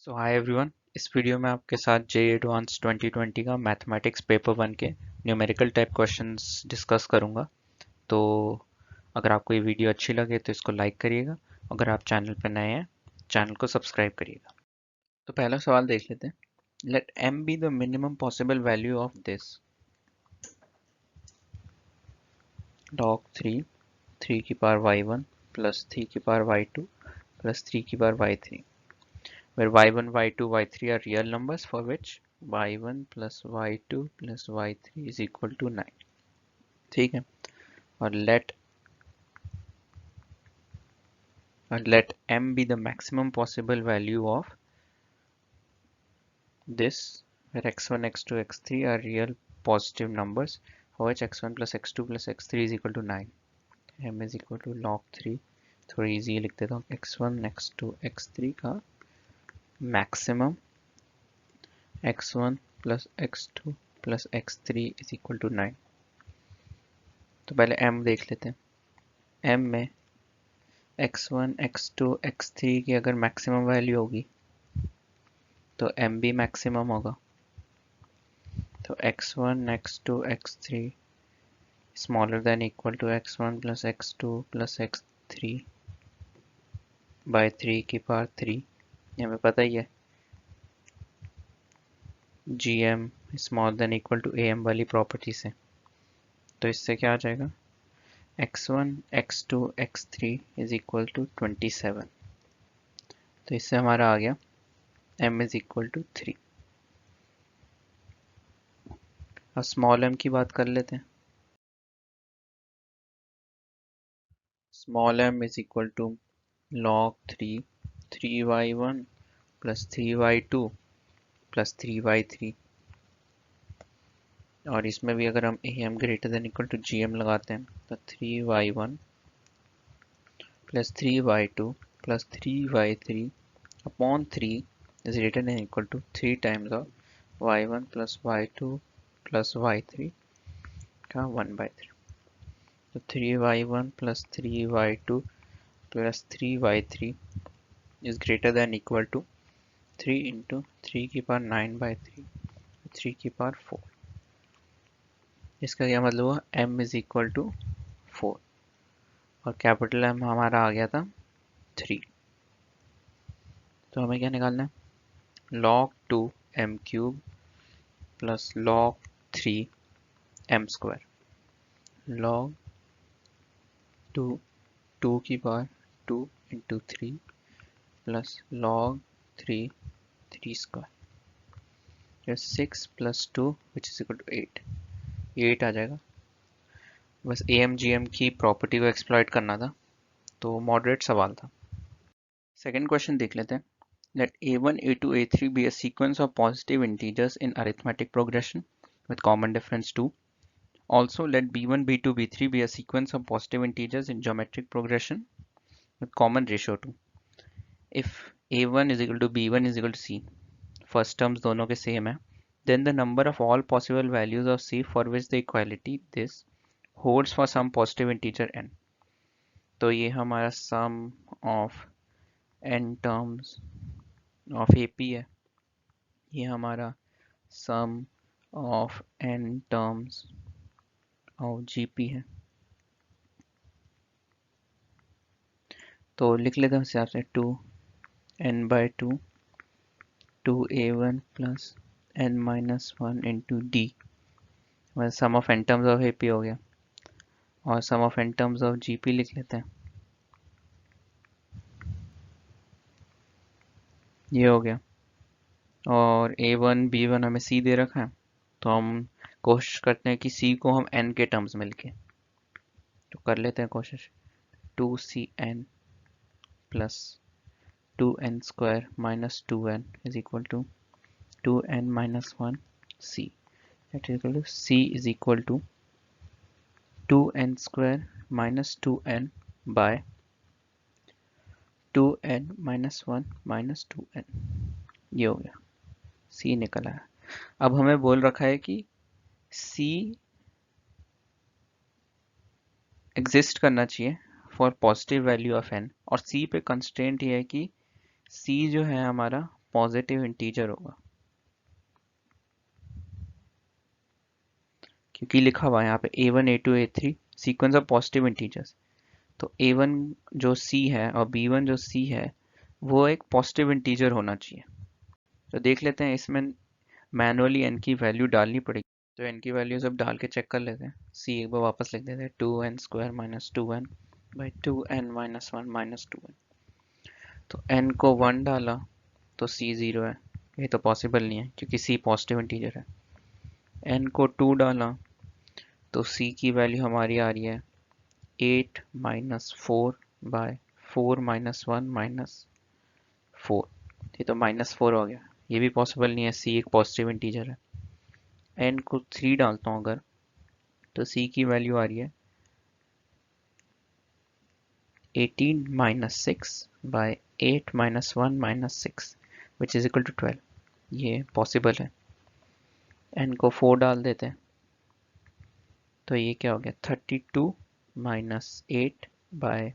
सो hi everyone. इस video में आपके साथ जे एडवांस 2020 का मैथमेटिक्स पेपर 1 के न्यूमेरिकल टाइप क्वेश्चंस डिस्कस करूंगा। तो अगर आपको ये वीडियो अच्छी लगे तो इसको लाइक करिएगा। अगर आप चैनल पर नए हैं चैनल को सब्सक्राइब करिएगा। तो पहला सवाल देख लेते हैं। Let m be the minimum possible value of this log 3 की पावर y1 प्लस 3 की पावर y2 प्लस 3 की power y3 where y1, y2, y3 are real numbers for which y1 plus y2 plus y3 is equal to 9। ठीक है। और let m be the maximum possible value of this where x1, x2, x3 are real positive numbers for which x1 plus x2 plus x3 is equal to 9। m is equal to log 3। थोड़ा easy लिख देता हूँ। x1, x2, x3 का maximum x1 plus x2 plus x3 is equal to 9। तो पहले m देख लेते हैं। m में x1, x2, x3 की अगर मैक्सिमम वैल्यू होगी तो m भी मैक्सिमम होगा। तो x1, x2, x3 smaller than equal to x1 plus x2 plus x3 by 3 की पावर 3। ये हमें पता ही है gm smaller than equal to am वाली प्रॉपर्टी से। तो इससे क्या आ जाएगा x1, x2, x3 is equal to 27। तो इससे हमारा आ गया m इज इक्वल टू 3। अब स्मॉल m की बात कर लेते हैं। Small m is equal to log 3y1 plus 3y2 plus 3y3। और इसमें भी अगर हम am greater than equal to gm लगाते हैं तो 3y1 plus 3y2 plus 3y3 upon 3 is greater than equal to 3 times of y1 plus y2 plus y3 का 1/3। तो 3y1 plus 3y2 plus 3y3 is greater than equal to 3 into 3 की power 9/3 3 की power 4। इसका क्या मतलब हुआ m is equal to 4 और capital M हमारा आ गया था 3। तो हमें क्या निकालना है log 2 m cube plus log 3 m square. log 2 2 की power 2 into 3 plus log 3 3 square 6 plus 2 which is equal to 8। 8 आ जाएगा। बस AMGM की प्रॉपर्टी को एक्सप्लॉइट करना था तो मॉडरेट सवाल था। सेकेंड क्वेश्चन देख लेते हैं। Let A1, A2, A3 be a sequence of positive integers in arithmetic progression with common difference 2. Also let B1, B2, B3 be a sequence of positive integers in geometric progression with common ratio 2. If A1 is equal to B1 is equal to C, first terms दोनों के same है, then the number of all possible values of C for which the equality this holds for some positive integer n। तो ये हमारा sum of n terms of AP है। ये हमारा sum of n terms of GP है। तो लिख लेते हैं उस हिसाब से 2n/2 2a1 plus n minus 1 into d। sum of n terms of AP हो गया और sum of n terms of GP लिख लेते हैं। ये हो गया और A1 B1 हमें C दे रखा है तो हम कोशिश करते हैं कि C को हम n के टर्म्स में लिखें। तो कर लेते हैं कोशिश। 2cn plus 2n square minus 2n is equal to 2n minus 1 C। That is equal to C is equal to 2n square minus 2n by 2n minus 1 minus 2n। ये हो गया C निकल आया। अब हमें बोल रखा है कि C एग्जिस्ट करना चाहिए for positive value of n और C पे कंस्ट्रेंट ये है कि C जो है हमारा पॉजिटिव इंटीजर होगा, क्योंकि लिखा हुआ है यहाँ पे A1 A2 A3 sequence of positive integers. तो A1 जो C है और B1 जो C है वो एक पॉजिटिव इंटीजर होना चाहिए। तो देख लेते हैं, इसमें मैनुअली n की वैल्यू डालनी पड़ेगी। तो n की वैल्यू सब डाल के चेक कर लेते हैं। C एक बार वापस लिख देते हैं, 2n square minus 2n by 2n minus 1 minus 2n। तो n को 1 डाला तो C 0 है, ये तो पॉसिबल नहीं है क्योंकि C पॉजिटिव इंटीजर है। n को 2 डाला तो C की वैल्यू हमारी आ रही है 8 माइनस 4 बाय 4 माइनस 1 माइनस 4। ये तो माइनस 4 हो गया, ये भी पॉसिबल नहीं है, C एक पॉजिटिव इंटीजर है। n को 3 डालता हूँ अगर, तो C की वैल्यू आ रही है 18 minus 6 by 8 minus 1 minus 6 which is equal to 12। ये पॉसिबल है। n को 4 डाल देते हैं तो ये क्या हो गया, 32 माइनस 8 बाय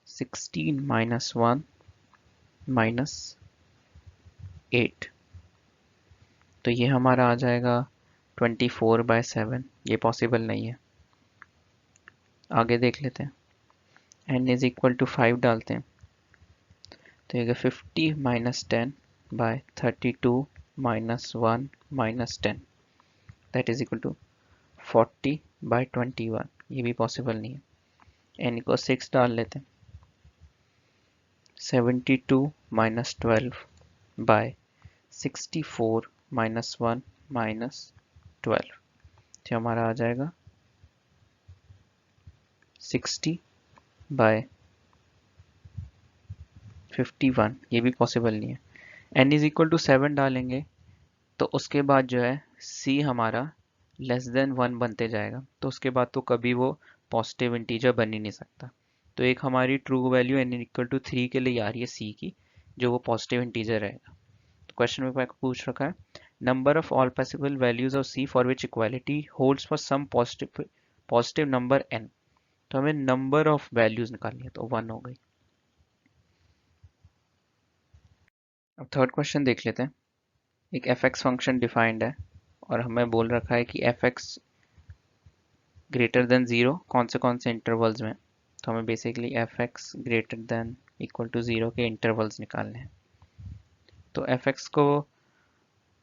16 माइनस 1 माइनस 8। तो ये हमारा आ जाएगा 24/7। ये पॉसिबल नहीं है। आगे देख लेते हैं, n इज इक्वल टू 5 डालते हैं तो ये 50 minus 10 by 32 minus 1 minus 10 that is equal to 40/21। ये भी पॉसिबल नहीं है। n को 6 डाल लेते हैं, 72 माइनस 12 बाय 64 माइनस 1 माइनस 12। तो हमारा आ जाएगा 60 बाय 51। ये भी पॉसिबल नहीं है। n इज इक्वल टू 7 डालेंगे तो उसके बाद जो है c हमारा लेस देन 1 बनते जाएगा, तो उसके बाद तो कभी वो पॉजिटिव इंटीजर बन ही नहीं सकता। तो एक हमारी true value n equal to 3 के लिए आ रही है c की, जो वो पॉजिटिव इंटीजर रहेगा। तो क्वेश्चन में पूछ रखा है, number of all possible values of c for which equality holds for some positive number n। तो हमें नंबर ऑफ वैल्यूज निकालनी है, तो 1 हो गई। अब थर्ड क्वेश्चन देख लेते हैं। एक fx फंक्शन डिफाइंड है और हमें बोल रखा है कि fx ग्रेटर देन 0 कौन से इंटरवल्स में। तो हमें basically fx greater than equal to 0 के इंटरवल्स निकालने हैं। तो fx को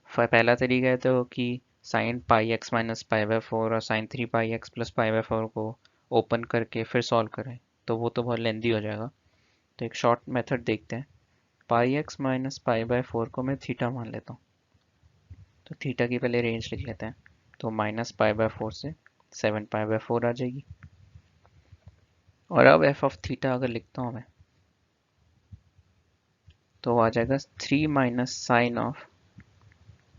पहला तरीका है तो कि sine pi x minus pi by 4 और sine 3 pi x plus pi by 4 को ओपन करके फिर सॉल्व करें, तो वो तो बहुत लेंदी हो जाएगा। तो एक शॉर्ट मेथड देखते हैं। पाई एक्स माइनस पाई बाई 4 को मैं थीटा मान लेता हूँ, तो थीटा की पहले रेंज लिख लेते हैं। तो माइनस पाई बाई 4 से 7 पाई बाई 4 आ जाएगी। और अब एफ ऑफ थीटा अगर लिखता हूँ मैं, तो आ जाएगा 3 minus sine of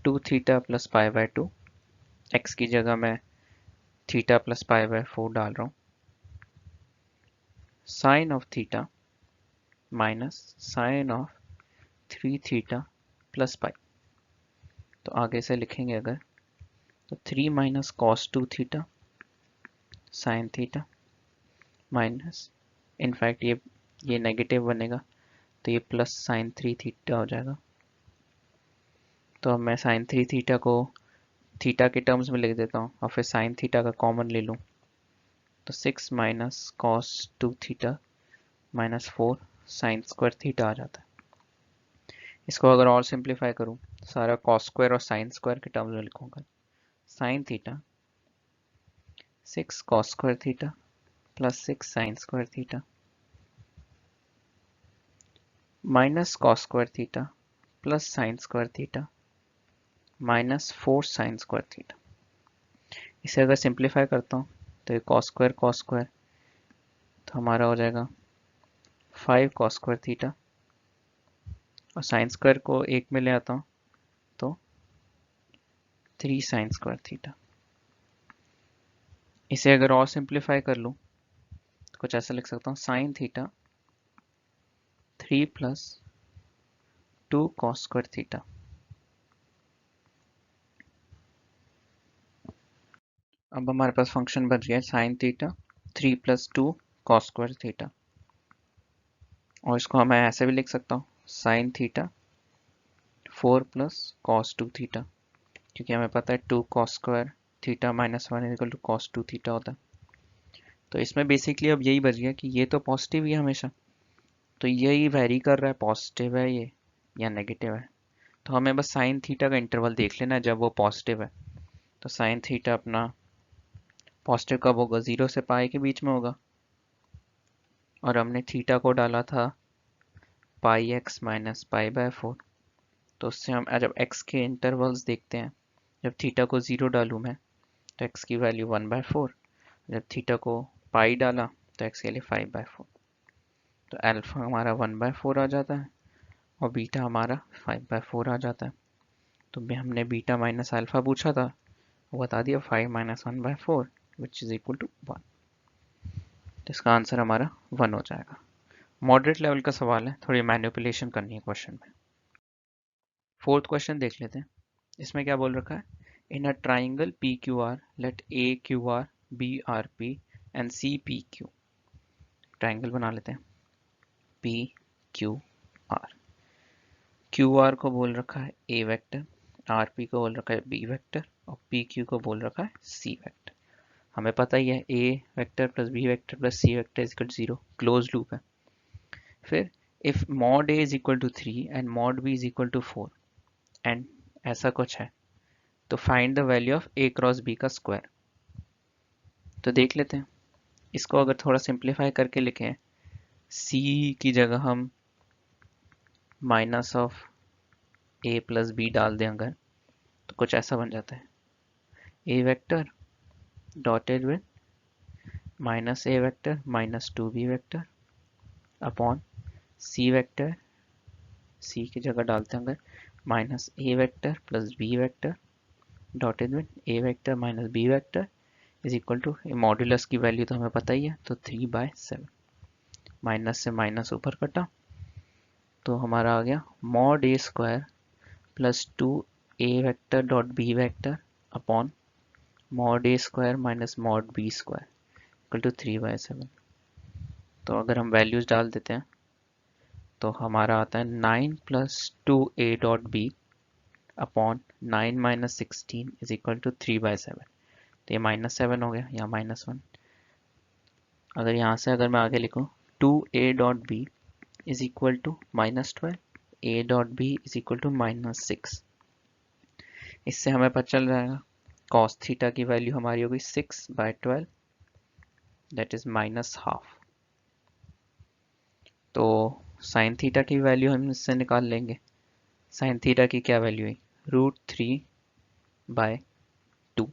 2 theta plus pi by 2। X की जगह मैं थीटा प्लस पाई बाई 4 डाल रहा हूँ। Sine of theta minus sine of 3 theta plus pi. तो आगे से लिखेंगे अगर, तो 3 minus cos 2 theta sine theta minus, in fact ये नेगेटिव बनेगा तो ये प्लस साइन 3 थीटा हो जाएगा। तो अब मैं साइन 3 थीटा को थीटा के टर्म्स में लिख देता हूँ और फिर साइन थीटा का कॉमन ले लूँ, तो 6 minus cos 2 theta minus 4 sine square theta आ जाता है। इसको अगर और सिंप्लीफाई करूँ, सारा कॉस स्क्वायर और साइन स्क्वायर के टर्म्स में लिखूंगा। Sine theta 6 cos square theta plus 6 sine square theta minus cos square theta plus sine square theta minus 4 sine square theta. इसे अगर सिंप्लीफाई करता हूँ तो ये कॉस स्क्वायर तो हमारा हो जाएगा 5 कॉस स्क्वायर थीटा, और साइन स्क्वायर को एक में ले आता हूँ तो 3 साइन स्क्वायर थीटा। इसे अगर और सिंप्लीफाई कर लूँ तो कुछ ऐसा लिख सकता हूँ, sine theta 3 plus 2 cos square theta. अब हमारे पास फंक्शन बन गया है sine theta 3 plus 2 cos square theta, और इसको मैं ऐसे भी लिख सकता हूँ, sine theta 4 plus cos 2 theta, क्योंकि हमें पता है 2 cos square theta minus 1 equal to cos 2 theta होता है। तो इसमें बेसिकली अब यही बच गया कि ये तो पॉजिटिव ही है हमेशा, तो यही वेरी कर रहा है पॉजिटिव है ये या नेगेटिव है। तो हमें बस साइन थीटा का इंटरवल देख लेना है जब वो पॉजिटिव है। तो साइन थीटा अपना पॉजिटिव कब होगा, 0 से पाई के बीच में होगा, और हमने थीटा को डाला था पाई एक्स माइनस पाई बाय 4। तो उससे हम जब एक्स के इंटरवल्स देखते हैं, जब थीटा को 0 डालूँ मैं तो एक्स की वैल्यू 1/4, जब थीटा को पाई डाला तो एक्स के लिए 5/4। तो अल्फा हमारा 1/4 आ जाता है और बीटा हमारा 5/4 आ जाता है। तो हमने बीटा माइनस अल्फा पूछा था, वो बता दिया 5 minus 1/4 which is equal to 1। तो इसका आंसर हमारा 1 हो जाएगा। मॉडरेट लेवल का सवाल है, थोड़ी मैनिपुलेशन करनी है क्वेश्चन में। फोर्थ क्वेश्चन देख लेते हैं। इसमें क्या बोल रखा है, in a triangle P Q R let A Q R B R P and C P Q. Triangle बना लेते हैं P Q R. Q R को बोल रखा है ए वेक्टर, आर पी को बोल रखा है बी वेक्टर और पी क्यू को बोल रखा है सी वेक्टर। हमें पता ही है A vector plus B vector plus C vector is equal to 0, close loop है। फिर if mod A is equal to 3 and mod B is equal to 4 and ऐसा कुछ है, तो find the value of A cross B का square. तो देख लेते हैं इसको, अगर थोड़ा सिंप्लीफाई करके लिखें, सी की जगह हम minus of A plus B डाल दें अगर, तो कुछ ऐसा बन जाता है, A vector dotted with minus A vector minus 2b vector upon C vector, C की जगह डालते हैं अगर minus A vector plus B vector dotted with A vector minus B vector is equal to, modulus की value तो हमें पता ही है, तो 3/7। माइनस से माइनस ऊपर कटा तो हमारा आ गया mod a square plus 2a vector dot b vector upon mod a square minus mod b square equal to 3/7। तो अगर हम वैल्यूज डाल देते हैं तो हमारा आता है 9 plus 2a dot b upon 9 minus 16 is equal to 3/7। तो ये -7 हो गया, यहाँ -1। अगर यहाँ से अगर मैं आगे लिखूँ 2a dot B is equal to -12, a dot B is equal to -6। इससे हमें पता चल जाएगा cos थीटा की वैल्यू हमारी होगी 6/12 दैट इज -12। तो साइन थीटा की वैल्यू हम इससे निकाल लेंगे। साइन थीटा की क्या वैल्यू है, √3/2।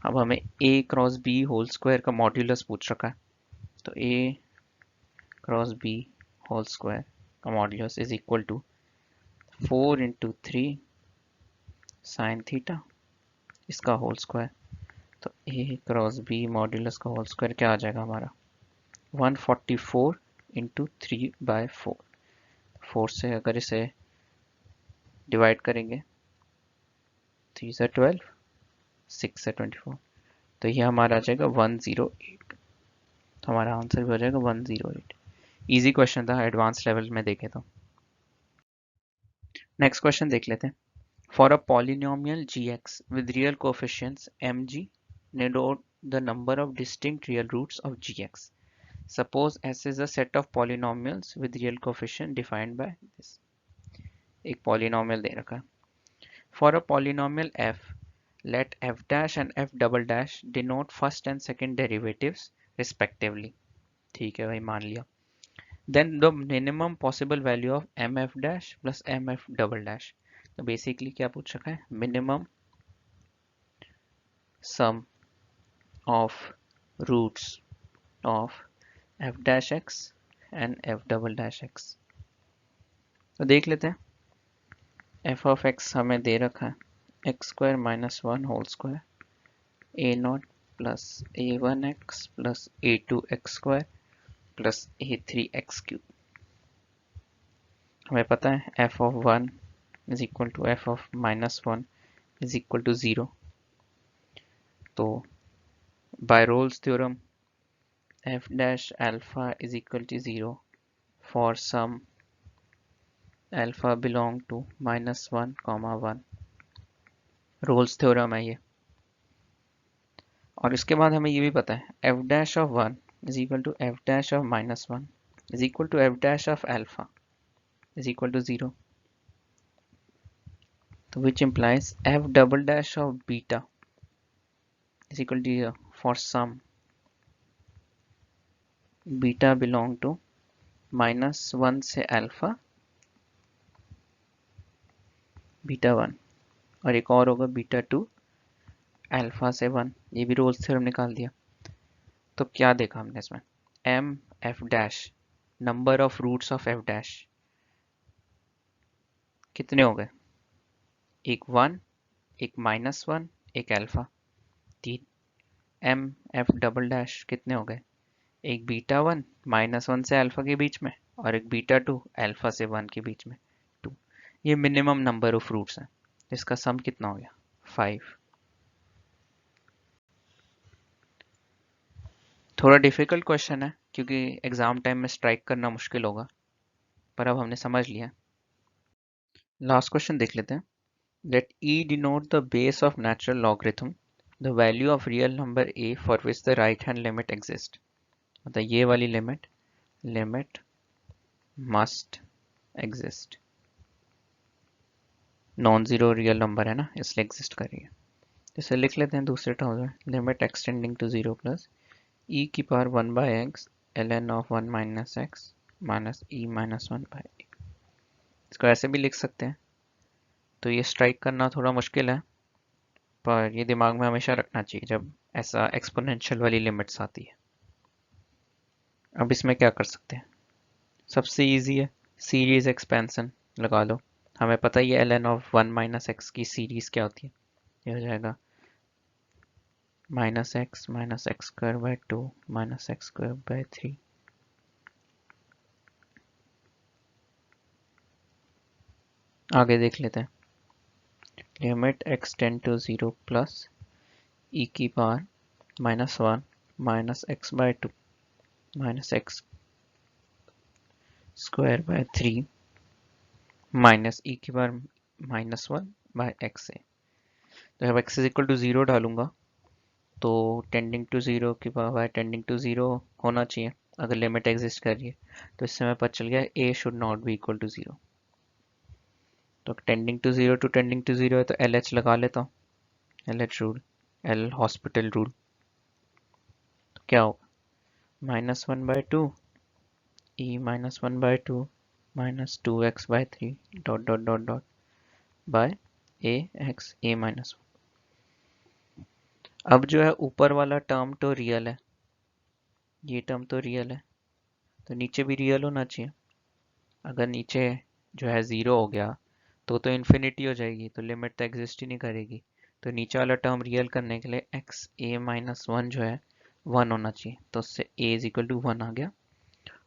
अब हमें a cross B whole square का मॉड्यूलस पूछ रखा है, तो a cross B whole square का modulus is equal to 4 × 3 sine theta इसका होल स्क्वायर। तो a क्रॉस बी मॉड्यूलस का होल स्क्वायर क्या आ जाएगा हमारा 144 × 3/4। 4 से अगर इसे डिवाइड करेंगे 3 से 12, 6 से 24, तो ये हमारा आ जाएगा 108। तो हमारा आंसर भी हो जाएगा 108। इजी क्वेश्चन था एडवांस लेवल में देखे तो। नेक्स्ट क्वेश्चन देख लेते हैं। For a polynomial gx with real coefficients mg, denote the number of distinct real roots of gx. Suppose S is a set of polynomials with real coefficient defined by this. एक polynomial दे रखा है। For a polynomial f, let f dash and f double dash denote first and second derivatives respectively. ठीक है भाई, मान लिया। Then the minimum possible value of mf dash plus mf double dash. तो basically क्या पूछ रखा है, minimum sum of roots of f dash x and f double dash x. तो देख लेते हैं। f of x हमें दे रखा है x² - 1 होल स्क्वायर a0 प्लस a1x plus a2x² plus a3x³ हमें पता है f of 1 is equal to f of -1 is equal to 0। तो by Rolle's theorem f dash alpha is equal to 0 for some alpha belong to -1, 1। Rolle's theorem है ये। और इसके बाद हमें ये भी पता है f dash of 1 is equal to f dash of -1 is equal to f dash of alpha is equal to 0। तो which implies f double dash of beta is equal to 0 for some beta belong to -1 से alpha beta 1 और एक और होगा beta 2 alpha से 1। ये भी Rolle's theorem निकाल दिया। तो क्या देखा हमने इसमें m f dash number of roots of f dash कितने हो गए, एक 1 एक -1 एक alpha, 3। m f double dash कितने हो गए, एक बीटा 1 -1 से अल्फा के बीच में और एक बीटा 2 अल्फा से 1 के बीच में 2। ये मिनिमम नंबर ऑफ रूट्स हैं। इसका सम कितना हो गया 5। थोड़ा डिफिकल्ट क्वेश्चन है क्योंकि एग्जाम टाइम में स्ट्राइक करना मुश्किल होगा, पर अब हमने समझ लिया। लास्ट क्वेश्चन देख लेते हैं। Let e denote the base of natural logarithm the value of real number a for which the right hand limit exist. मतलब ये वाली limit must exist. Non zero real number है ना, इसलिए एग्जिस्ट कर रही है। इसे लिख लेते हैं दूसरे टर्म में, limit extending to 0 plus e की power 1 by x ln of 1 minus x minus e minus 1 by. इसको ऐसे भी लिख सकते हैं। तो ये स्ट्राइक करना थोड़ा मुश्किल है, पर ये दिमाग में हमेशा रखना चाहिए जब ऐसा एक्सपोनेंशियल वाली लिमिट्स आती है। अब इसमें क्या कर सकते हैं, सबसे इजी है सीरीज एक्सपेंशन लगा लो। हमें पता ही है ln ऑफ 1 माइनस एक्स की सीरीज क्या होती है, ये हो जाएगा minus x square by 2 minus x square by 3। आगे देख लेते हैं, limit x tend to 0 plus e की power -1 minus x by 2 minus x square by 3 minus e की पावर -1 बाय एक्स से। तो जब x इज इक्वल टू 0 डालूंगा तो टेंडिंग टू 0 की पावर टेंडिंग टू 0 होना चाहिए अगर लिमिट एग्जिस्ट कर रही है। तो इससे हमें पता चल गया a should not be equal to 0। तो tending to 0 to tending to 0 है तो LH लगा लेता हूँ, LH rule, L Hospital rule. तो क्या होगा -1 by 2 e -1 by 2 minus 2x by 3 dot dot dot dot by ax a minus 1। अब जो है ऊपर वाला टर्म तो रियल है, ये टर्म तो रियल है, तो नीचे भी रियल होना चाहिए। अगर नीचे जो है 0 हो गया तो इन्फिनिटी हो जाएगी, तो लिमिट तो एग्जिस्ट ही नहीं करेगी। तो नीचे वाला टर्म रियल करने के लिए एक्स ए माइनस 1 जो है 1 होना चाहिए, तो उससे a इज इक्वल टू 1 आ गया।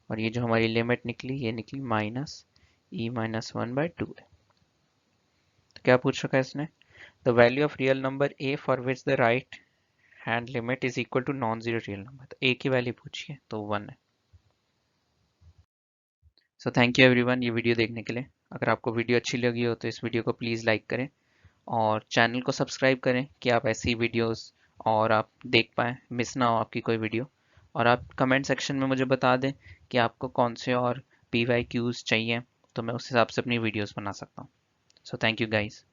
और ये जो हमारी लिमिट निकली ये निकली माइनस e माइनस 1 बाय 2 है। तो क्या पूछ रखा है इसने, the value of real number a for which the right hand limit is equal to non zero real number. तो a की वैल्यू पूछिए तो 1 है। सो थैंक यू एवरीवन ये वीडियो देखने के लिए। अगर आपको वीडियो अच्छी लगी हो तो इस वीडियो को प्लीज़ लाइक करें और चैनल को सब्सक्राइब करें कि आप ऐसी वीडियोस और आप देख पाएँ, मिस ना हो आपकी कोई वीडियो। और आप कमेंट सेक्शन में मुझे बता दें कि आपको कौन से और PYQs चाहिए, तो मैं उस हिसाब से अपनी वीडियोस बना सकता हूँ। सो थैंक यू गाइस।